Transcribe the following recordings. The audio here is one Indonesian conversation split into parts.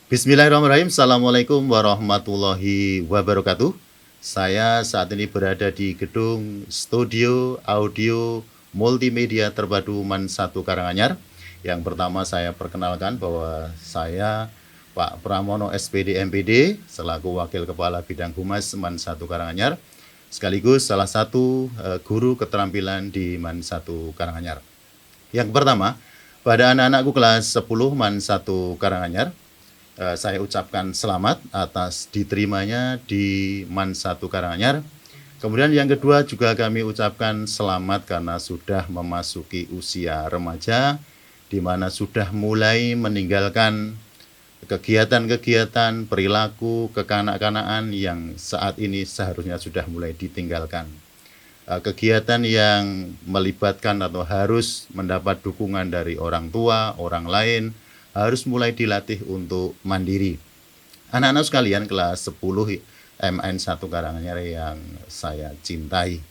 Bismillahirrahmanirrahim. Assalamualaikum warahmatullahi wabarakatuh. Saya saat ini berada di gedung studio audio multimedia terpadu MAN 1 Karanganyar. Yang pertama saya perkenalkan bahwa saya Pak Pramono SPD MPD selaku Wakil Kepala Bidang Humas MAN 1 Karanganyar, sekaligus salah satu guru keterampilan di MAN 1 Karanganyar. Yang pertama, pada anak-anakku kelas 10 MAN 1 Karanganyar, saya ucapkan selamat atas diterimanya di MAN 1 Karanganyar. Kemudian yang kedua juga kami ucapkan selamat karena sudah memasuki usia remaja, di mana sudah mulai meninggalkan kegiatan-kegiatan perilaku kekanak-kanakan yang saat ini seharusnya sudah mulai ditinggalkan. Kegiatan yang melibatkan atau harus mendapat dukungan dari orang tua, orang lain, harus mulai dilatih untuk mandiri. Anak-anak sekalian kelas 10 MN 1 Karanganyar yang saya cintai.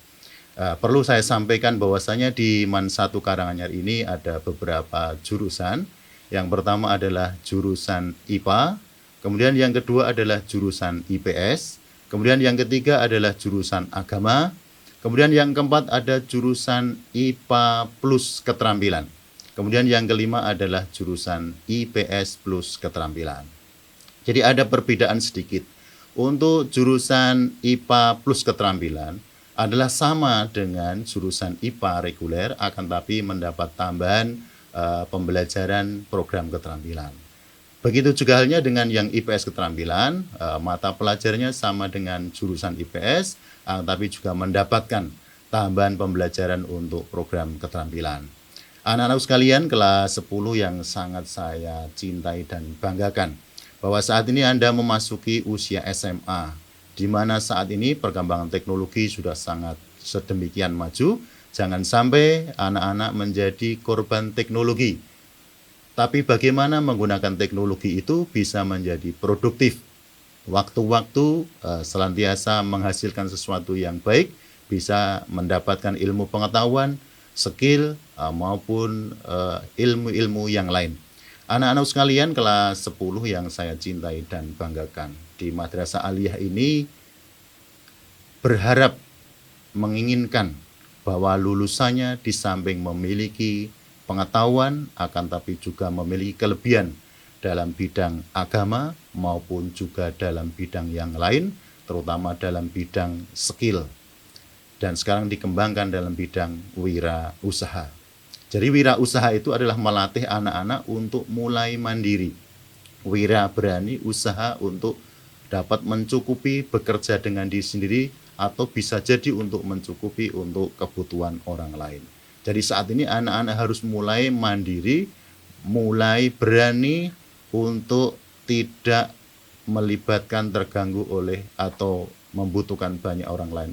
Perlu saya sampaikan bahwasanya di MAN 1 Karanganyar ini ada beberapa jurusan. Yang pertama adalah jurusan IPA, kemudian yang kedua adalah jurusan IPS, kemudian yang ketiga adalah jurusan agama, kemudian yang keempat ada jurusan IPA plus keterampilan. Kemudian yang kelima adalah jurusan IPS plus keterampilan. Jadi ada perbedaan sedikit. Untuk jurusan IPA plus keterampilan adalah sama dengan jurusan IPA reguler, akan tapi mendapat tambahan pembelajaran program keterampilan. Begitu juga halnya dengan yang IPS keterampilan, mata pelajarannya sama dengan jurusan IPS, tapi juga mendapatkan tambahan pembelajaran untuk program keterampilan. Anak-anak sekalian kelas 10 yang sangat saya cintai dan banggakan, bahwa saat ini Anda memasuki usia SMA, di mana saat ini perkembangan teknologi sudah sangat sedemikian maju. Jangan sampai anak-anak menjadi korban teknologi. Tapi bagaimana menggunakan teknologi itu bisa menjadi produktif. Waktu-waktu senantiasa menghasilkan sesuatu yang baik, bisa mendapatkan ilmu pengetahuan, skill maupun ilmu-ilmu yang lain. Anak-anak sekalian kelas 10 yang saya cintai dan banggakan, di Madrasah Aliyah ini berharap, menginginkan bahwa lulusannya di samping memiliki pengetahuan akan tapi juga memiliki kelebihan dalam bidang agama maupun juga dalam bidang yang lain, terutama dalam bidang skill. Dan sekarang dikembangkan dalam bidang wirausaha. Jadi wirausaha itu adalah melatih anak-anak untuk mulai mandiri. Wira berani usaha untuk dapat mencukupi bekerja dengan diri sendiri atau bisa jadi untuk mencukupi untuk kebutuhan orang lain. Jadi saat ini anak-anak harus mulai mandiri, mulai berani untuk tidak melibatkan, terganggu oleh atau membutuhkan banyak orang lain.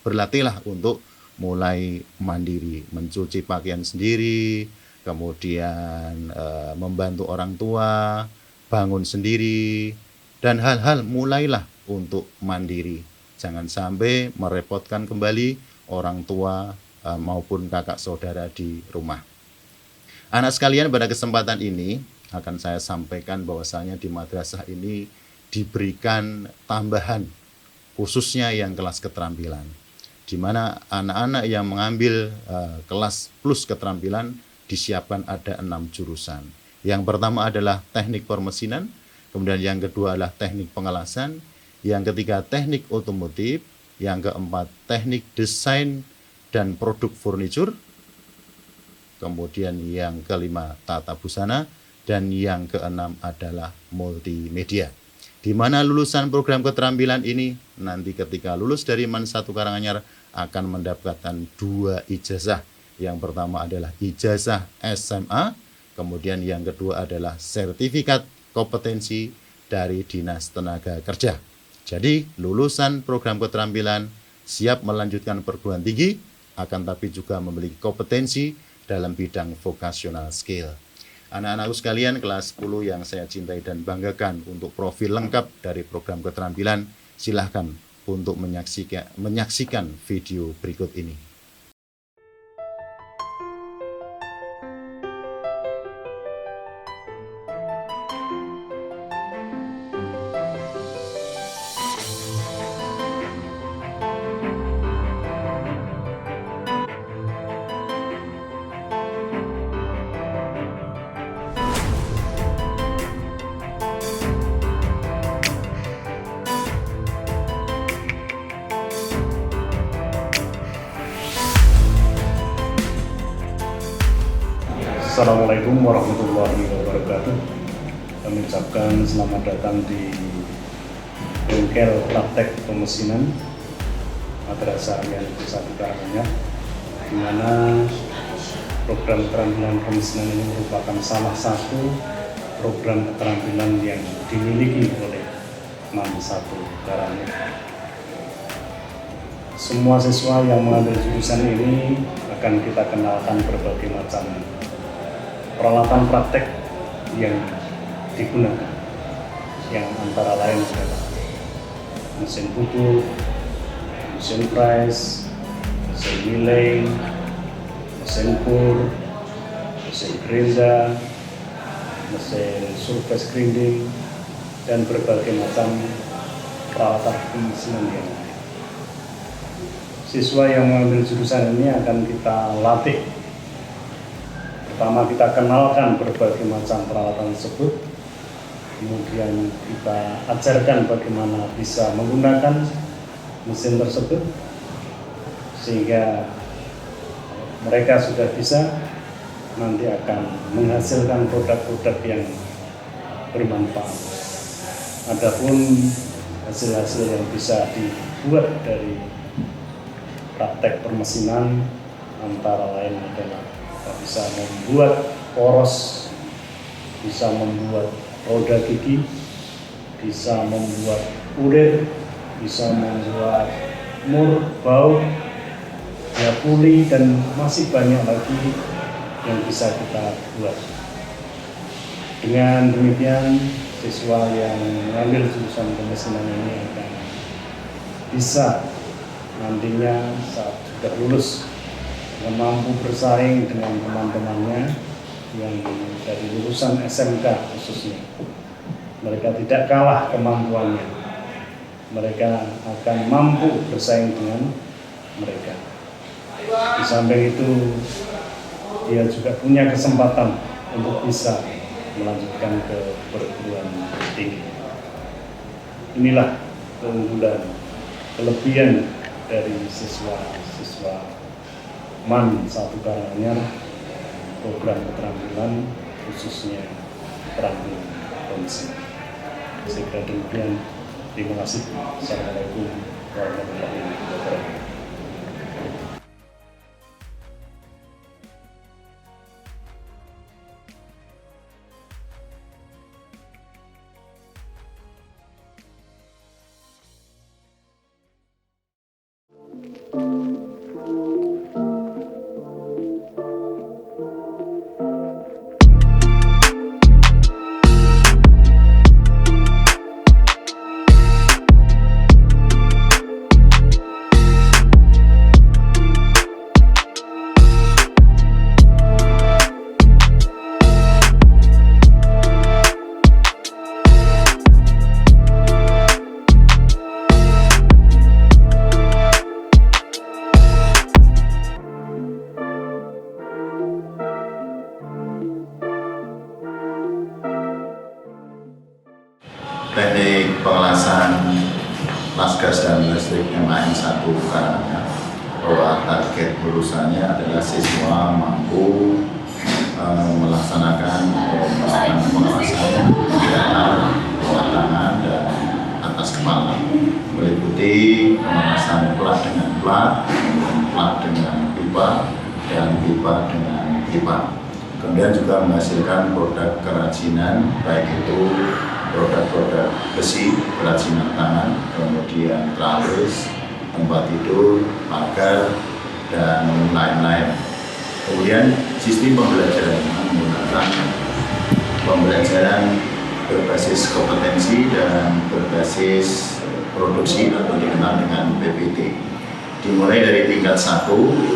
Berlatihlah untuk mulai mandiri, mencuci pakaian sendiri, kemudian membantu orang tua, bangun sendiri, dan hal-hal mulailah untuk mandiri. Jangan sampai merepotkan kembali orang tua maupun kakak saudara di rumah. Anak sekalian, pada kesempatan ini akan saya sampaikan bahwasanya di madrasah ini diberikan tambahan, khususnya yang kelas keterampilan, di mana anak-anak yang mengambil kelas plus keterampilan disiapkan ada 6 jurusan. Yang pertama adalah teknik permesinan, kemudian yang kedua adalah teknik pengelasan, yang ketiga teknik otomotif, yang keempat teknik desain dan produk furniture, kemudian yang kelima tata busana, dan yang keenam adalah multimedia. Di mana lulusan program keterampilan ini nanti ketika lulus dari MAN 1 Karanganyar akan mendapatkan 2 ijazah. Yang pertama adalah ijazah SMA, kemudian yang kedua adalah sertifikat kompetensi dari Dinas Tenaga Kerja. Jadi lulusan program keterampilan siap melanjutkan perguruan tinggi, akan tapi juga memiliki kompetensi dalam bidang vocational skill. Anak-anakku sekalian kelas 10 yang saya cintai dan banggakan, untuk profil lengkap dari program keterampilan silahkan untuk menyaksikan video berikut ini. Assalamualaikum warahmatullahi wabarakatuh. Kami ucapkan selamat datang di bengkel praktek pemesinan Madrasah Al-Iyan Negeri 1 Karanganyar, di mana program keterampilan pemesinan ini merupakan salah satu program keterampilan yang dimiliki oleh MAN 1 Karanganyar. Semua siswa yang mengambil jurusan ini akan kita kenalkan berbagai macam peralatan praktek yang digunakan, yang antara lain adalah mesin pupuk, mesin press, mesin milling, mesin pur, mesin gerinda, mesin surface grinding, dan berbagai macam peralatan pemesinan yang lain. Siswa yang mengambil jurusan ini akan kita latih. Pertama, kita kenalkan berbagai macam peralatan tersebut, kemudian kita ajarkan bagaimana bisa menggunakan mesin tersebut, sehingga mereka sudah bisa, nanti akan menghasilkan produk-produk yang bermanfaat. Adapun hasil-hasil yang bisa dibuat dari praktek permesinan antara lain adalah kita bisa membuat poros, bisa membuat roda gigi, bisa membuat ulir, bisa membuat mur, bau, ya puli, dan masih banyak lagi yang bisa kita buat. Dengan demikian, siswa yang mengambil jurusan pemesinan ini akan bisa nantinya saat sudah lulus mampu bersaing dengan teman-temannya yang dari lulusan SMK khususnya. Mereka tidak kalah kemampuannya, mereka akan mampu bersaing dengan mereka. Di samping itu, dia juga punya kesempatan untuk bisa melanjutkan ke perguruan tinggi. Inilah keunggulan, kelebihan dari siswa-siswa MAN 1 Karanganyar, program keterampilan khususnya keterampilan pemesinan. Saya demikian, terima kasih. Assalamualaikum warahmatullahi wabarakatuh. Teknik pengelasan gas dan listrik MAN 1 Karanganyar, bahwa target lulusannya adalah siswa mampu melaksanakan pengelasan datar, bawah tangan, dan atas kepala, meliputi pengelasan plat dengan plat, plat dengan pipa, dan pipa dengan pipa. Kemudian juga menghasilkan produk kerajinan, baik itu produk-produk besi, kerajinan tangan, kemudian tralis, tempat tidur, pagar, dan lain-lain. Kemudian sistem pembelajaran menggunakan pembelajaran berbasis kompetensi dan berbasis produksi atau dikenal dengan PPT. Dimulai dari tingkat 1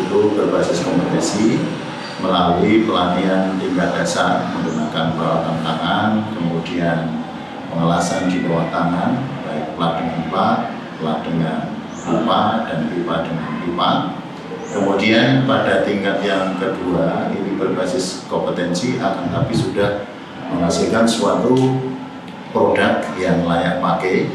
itu berbasis kompetensi melalui pelatihan tingkat dasar menggunakan peralatan tangan, kemudian pengelasan di bawah tangan, baik plat dengan plat, plat dengan pipa, dan pipa dengan pipa. Kemudian pada tingkat yang kedua ini berbasis kompetensi, akan tapi sudah menghasilkan suatu produk yang layak pakai,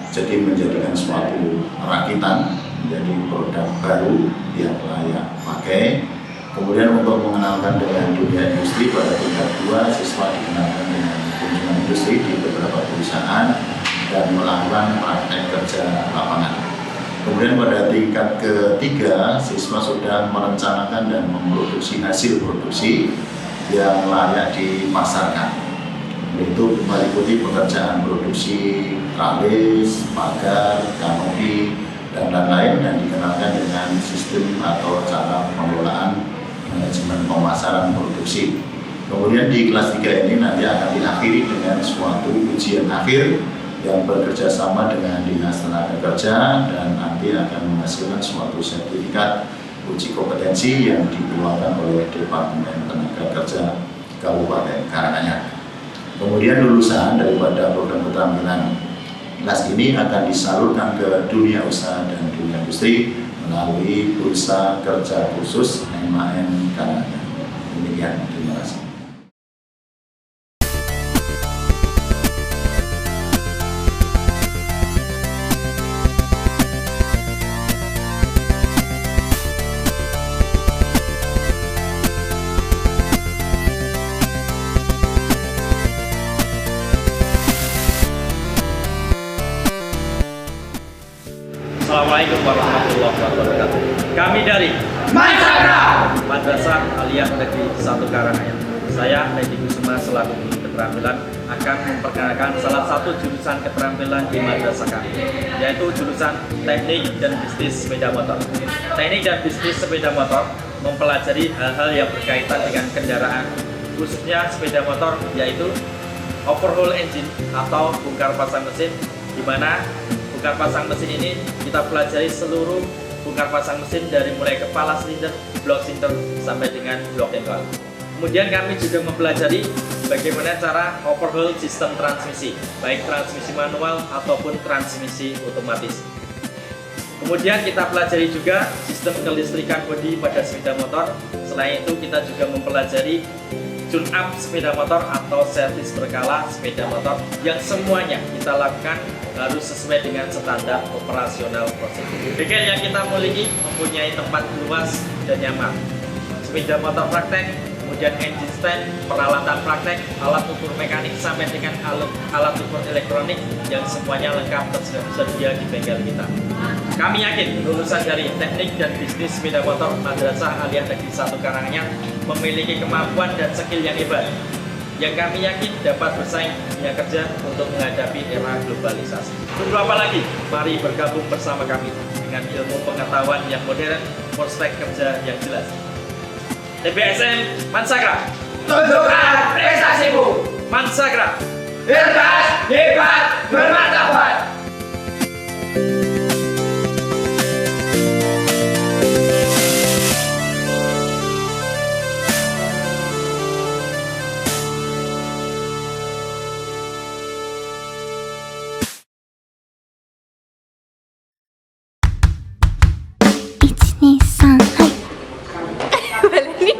jadi menjadikan suatu rakitan menjadi produk baru yang layak pakai. Kemudian Kemudian untuk mengenalkan dengan dunia industri pada tingkat 2, siswa dikenalkan dengan kunjungan industri di beberapa perusahaan dan melakukan praktek kerja lapangan. Kemudian pada tingkat ketiga, siswa sudah merencanakan dan memproduksi hasil produksi yang layak dipasarkan, yaitu meliputi pekerjaan produksi tralis, pagar, kanopi, dan lain-lain, dan dikenalkan dengan sistem atau cara pengelolaan manajemen pemasaran produksi. Kemudian di kelas 3 ini nanti akan diakhiri dengan suatu ujian akhir yang bekerja sama dengan Dinas Tenaga Kerja dan nanti akan menghasilkan suatu sertifikat uji kompetensi yang dikeluarkan oleh Departemen Tenaga Kerja Kabupaten Karanganyar. Kemudian lulusan daripada program keterampilan kelas ini akan disalurkan ke dunia usaha dan dunia industri melalui Bursa Kerja Khusus MAN Karanganyar. Demikian, terima kasih. Assalamualaikum warahmatullahi wabarakatuh. Kami dari Madrasah Aliyah Negeri 1 Karanganyar. Saya Nedi Kusuma selaku guru keterampilan akan memperkenalkan salah satu jurusan keterampilan di madrasah kami, yaitu jurusan Teknik dan Bisnis Sepeda Motor. Teknik dan Bisnis Sepeda Motor mempelajari hal-hal yang berkaitan dengan kendaraan, khususnya sepeda motor, yaitu overhaul engine atau bongkar pasang mesin, di mana bongkar pasang mesin ini kita pelajari seluruh bongkar pasang mesin dari mulai kepala silinder, blok sinter sampai dengan blok tembak. Kemudian kami juga mempelajari bagaimana cara overhaul sistem transmisi, baik transmisi manual ataupun transmisi otomatis. Kemudian kita pelajari juga sistem kelistrikan bodi pada sepeda motor. Selain itu kita juga mempelajari tune up sepeda motor atau servis berkala sepeda motor yang semuanya kita lakukan harus sesuai dengan standar operasional prosedur. Bengkel yang kita miliki mempunyai tempat luas dan nyaman, sepeda motor praktek, kemudian engine stand, peralatan praktek, alat ukur mekanik sampai dengan alat ukur elektronik yang semuanya lengkap tersedia di bengkel kita. Kami yakin lulusan dari Teknik dan Bisnis Sepeda Motor Madrasah Aliyah Negeri 1 Karanganyar memiliki kemampuan dan skill yang hebat, yang kami yakin dapat bersaing dunia kerja untuk menghadapi era globalisasi. Tunggu apa lagi? Mari bergabung bersama kami dengan ilmu pengetahuan yang modern, prospek kerja yang jelas. TBSM Mansagra, tunjukkan prestasimu. Mansagra, Cerdas, hebat, bermartabat.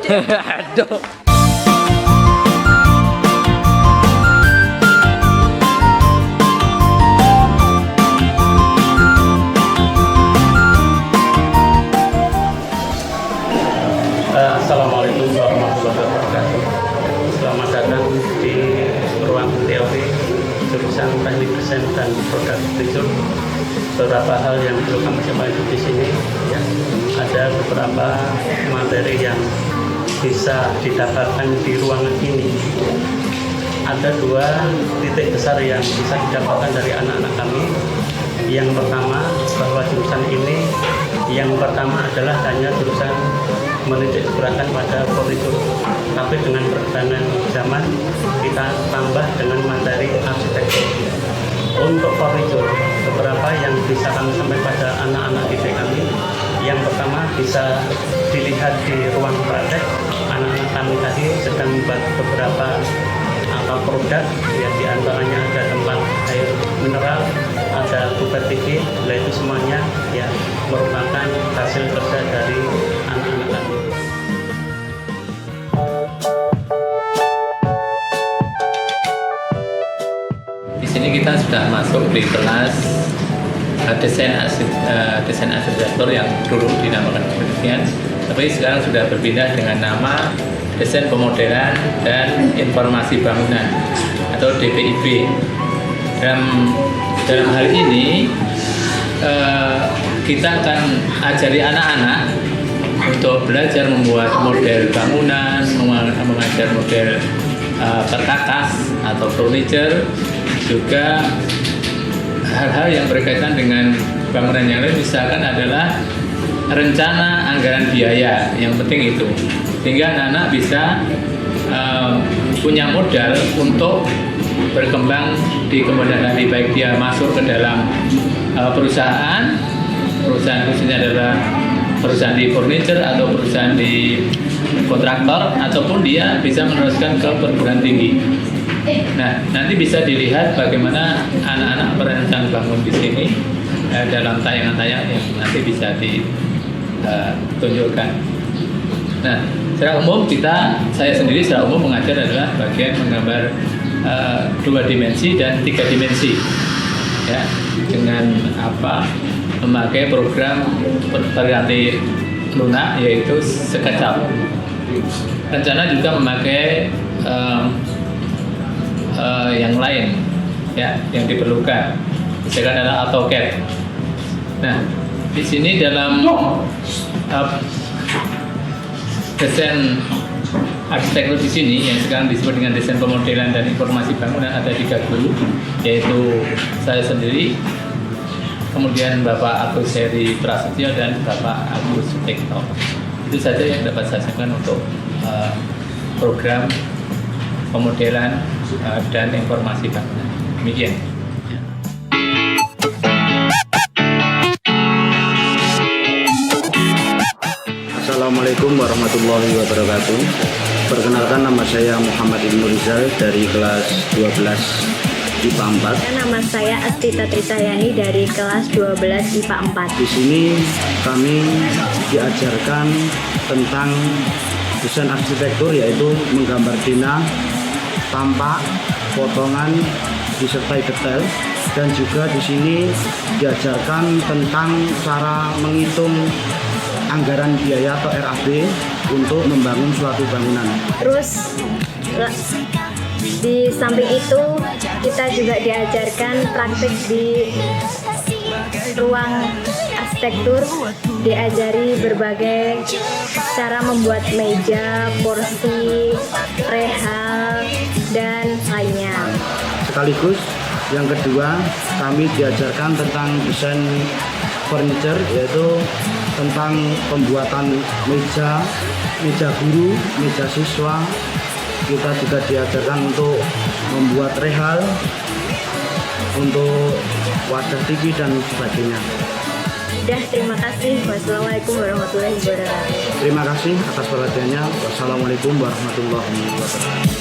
Aduh. Assalamualaikum warahmatullahi wabarakatuh. Selamat datang di ruang teori jurusan Teknik Desain dan Produk Desain. Beberapa hal yang perlu kami sampaikan di sini, ya, ada beberapa materi yang bisa didapatkan di ruangan ini. Ada 2 titik besar yang bisa didapatkan dari anak-anak kami. Yang pertama, bahwa jurusan ini yang pertama adalah hanya jurusan menitik beratkan pada furnitur, tapi dengan perkembangan zaman kita tambah dengan materi arsitektur. Untuk furnitur, beberapa yang bisa kami sampaikan pada anak-anak didik kami. Yang pertama bisa dilihat di ruang praktek, anak-anak kami tadi sedang membuat beberapa produk, ya, diantaranya ada tempat air mineral, ada buka TV, itu semuanya ya merupakan hasil kerja dari anak-anak kami. Di sini kita sudah masuk di kelas desain arsitektur yang dulu dinamakan demikian. tapi sekarang sudah berpindah dengan nama Desain Pemodelan dan Informasi Bangunan atau DPIB. Dalam hal ini kita akan ajari anak-anak untuk belajar membuat model bangunan, mengajar model perkakas atau furniture, juga hal-hal yang berkaitan dengan bangunan yang lain, misalkan adalah rencana anggaran biaya, yang penting itu, sehingga anak-anak bisa punya modal untuk berkembang di kemudian hari, baik dia masuk ke dalam perusahaan khususnya adalah perusahaan di furniture atau perusahaan di kontraktor, ataupun dia bisa meneruskan ke perguruan tinggi. Nah, nanti bisa dilihat bagaimana anak-anak perancang bangun di sini dalam tayangan-tayangan yang nanti bisa ditunjukkan. Nah, secara umum saya sendiri secara umum mengajar adalah bagian menggambar 2 dimensi dan 3 dimensi, ya, dengan memakai program variasi lunak, yaitu SketchUp. Rencana juga memakai yang lain, ya, yang diperlukan, misalkan adalah AutoCAD. Nah, di sini dalam desain arsitektur di sini yang sekarang disebut dengan Desain Pemodelan dan Informasi Bangunan ada 3 guru, yaitu saya sendiri, kemudian Bapak Agus Heri Prasetyo dan Bapak Agus Sutekto. Itu saja yang dapat saya sampaikan untuk program pemodelan dan informasi bangunan. Demikian. Assalamualaikum warahmatullahi wabarakatuh. Perkenalkan, nama saya Muhammad Ibnu Rizal dari kelas 12 IPA 4. Nama saya Astita Trisayani dari kelas 12 IPA 4. Di sini kami diajarkan tentang desain arsitektur, yaitu menggambar dina, tampak, potongan, disertai detail, dan juga di sini diajarkan tentang cara menghitung anggaran biaya atau RAB untuk membangun suatu bangunan. Terus di samping itu kita juga diajarkan praktik di ruang arsitektur, diajari berbagai cara membuat meja, kursi, rehal, dan lainnya. Sekaligus yang kedua, kami diajarkan tentang desain furniture, yaitu tentang pembuatan meja guru, meja siswa. Kita juga diajarkan untuk membuat rehal, untuk wadah TV dan sebagainya. Udah, terima kasih. Wassalamualaikum warahmatullahi wabarakatuh. Terima kasih atas perhatiannya. Wassalamualaikum warahmatullahi wabarakatuh.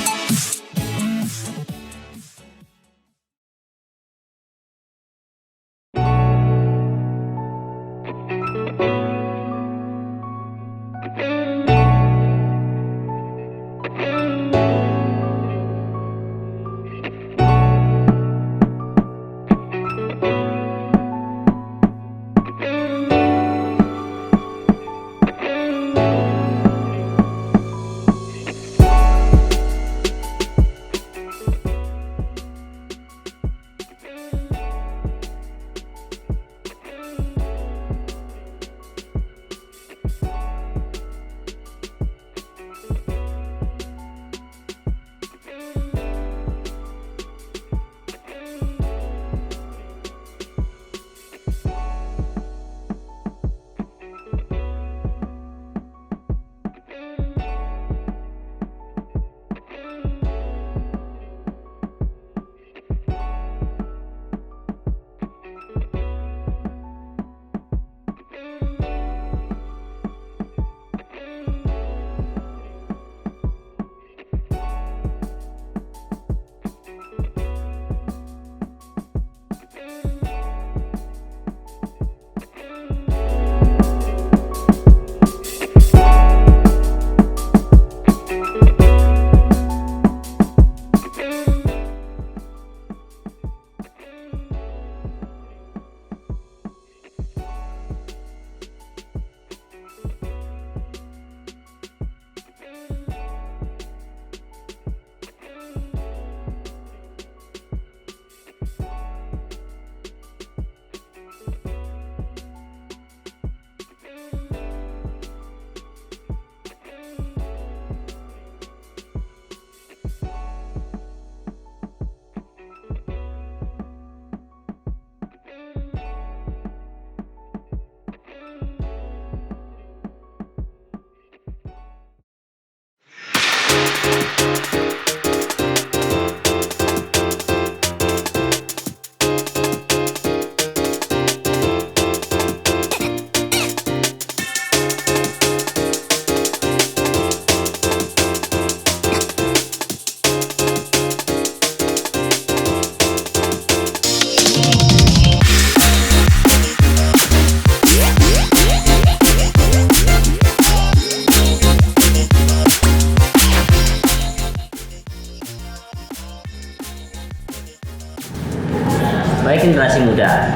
muda,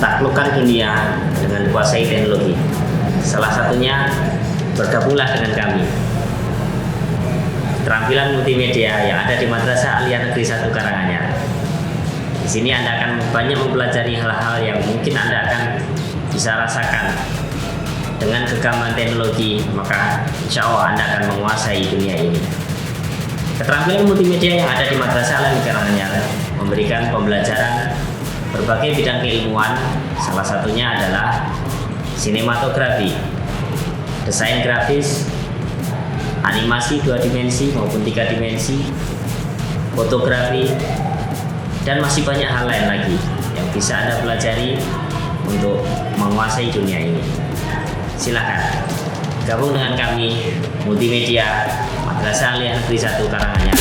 taklukkan dunia dengan kuasai teknologi. Salah satunya bergabunglah dengan kami. Keterampilan multimedia yang ada di Madrasah Aliyah Negeri 1 Karanganyar. Di sini Anda akan banyak mempelajari hal-hal yang mungkin Anda akan bisa rasakan. Dengan kegaman teknologi, maka insya Allah Anda akan menguasai dunia ini. Keterampilan multimedia yang ada di Madrasah Aliyah Negeri Karanganyar memberikan pembelajaran berbagai bidang keilmuan, salah satunya adalah sinematografi, desain grafis, animasi 2 dimensi maupun 3 dimensi, fotografi, dan masih banyak hal lain lagi yang bisa Anda pelajari untuk menguasai dunia ini. Silakan gabung dengan kami Multimedia Madrasah Aliyah Negeri 1 Karanganyar.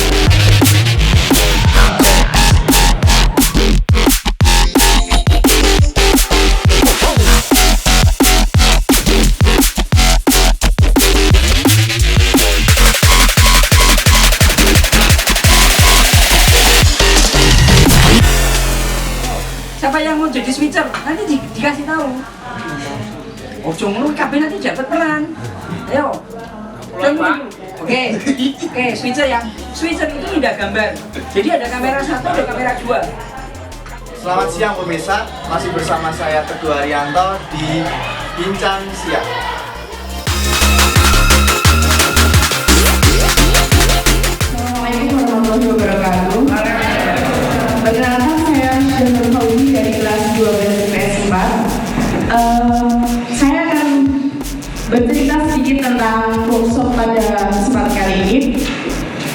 Siapa yang mau jadi switcher nanti dikasih tahu. Ojo ngono kabeh nanti dapat peran. Ayo. Oke, switcher itu indah gambar. Jadi ada kamera 1, ada kamera 2. Selamat siang pemirsa, masih bersama saya Teguh Haryanto di Bincang Siang. Assalamualaikum warahmatullahi wabarakatuh. Perkenalkan, saya Jenur Faudi dari kelas 12 IPS 4. Saya akan bercerita sedikit tentang workshop pada kesempatan kali ini.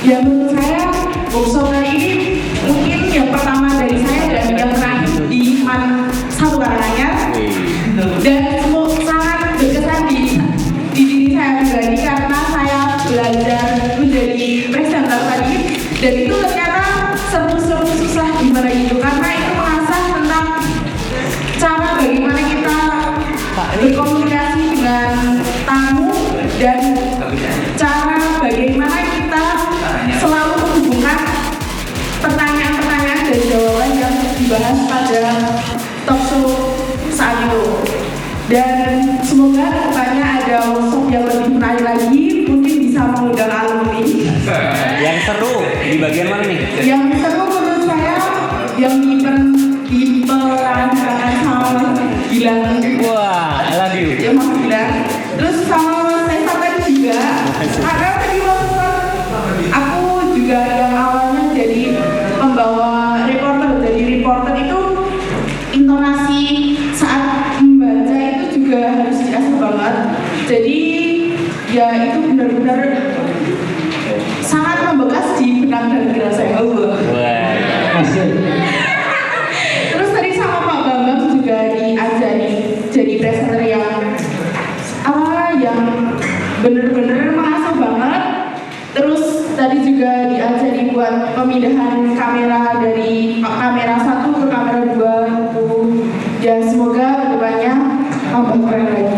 Ya, menurut saya workshop kali ini mungkin yang pertama dari saya dan yang terakhir di MAN 1 Karanganyar, dan sangat berkesan di diri saya pribadi karena saya belajar menjadi presenter tadi, dan itu ternyata seru-seru susah gimana gitu, karena itu mengasah tentang cara bagaimana kita berkomunikasi dengan tamu dan cara bagaimana kita selalu menghubungkan pertanyaan-pertanyaan dan jawaban yang dibahas pada talk show saat itu. Dan semoga kedepannya ada workshop yang lebih menarik lagi, mungkin bisa mengundang alumni. Yang seru di bagian mana nih? Yang seru menurut saya yang diperankan sama Mas Gilang. Wah, I love you. Ya, Mas Gilang. Terus sama Mas Tessa tadi juga. Karena tadi aku juga yang awalnya jadi pembawa reporter. Jadi reporter itu intonasi saat membaca itu juga harus diasah banget. Jadi ya itu benar-benar sangat membekas di benak dan pikiran saya. Terus tadi sama Pak Bambang juga diajari jadi presenter yang benar-benar mengasah banget. Terus tadi juga diajari buat pemindahan kamera dari kamera 1 ke kamera 2. Ya, semoga kedepannya tambah keren lagi.